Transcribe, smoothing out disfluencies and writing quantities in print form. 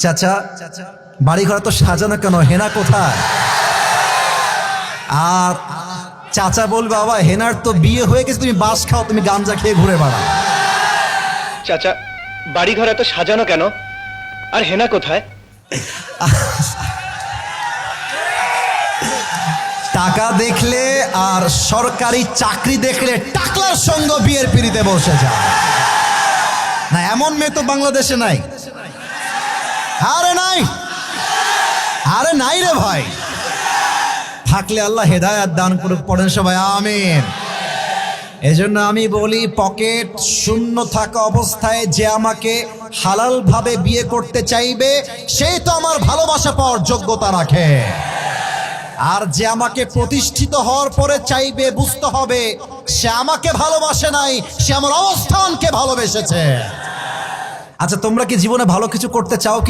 চাচা বাড়ি ঘর তো সাজানো কেন, হেনা কোথায়? আর চাচা বলবে বাবা হেনার তো বিয়ে হয়ে গেছে, তুমি বাস খাও, তুমি গাঞ্জা খেয়ে ঘুরে বেড়াও। চাচা বাড়ি ঘর এত সাজানো কেন, আর হেনা কোথায়? টাকা দেখলে আর সরকারি চাকরি দেখলে টাকলার সঙ্গ বিয়ের পিড়িতে বসে যায় না, এমন মেয়ে তো বাংলাদেশে নাই। আরে নাই, আরে নাই রে ভাই। থাকলে আল্লাহ হেদায়েত দান করুক, পড়েন সবাই আমিন। এজন্য আমি বলি পকেট শূন্য থাকা অবস্থায় যে আমাকে হালাল ভাবে বিয়ে করতে চাইবে সে তো আমার ভালোবাসা পাওয়ার যোগ্যতা রাখে, আর যে আমাকে প্রতিষ্ঠিত হওয়ার পরে চাইবে বুঝতে হবে সে আমাকে ভালোবাসে নাই, সে আমার অবস্থানকে ভালোবেসেছে। আচ্ছা তোমরা কি জীবনে ভালো কিছু করতে চাও কি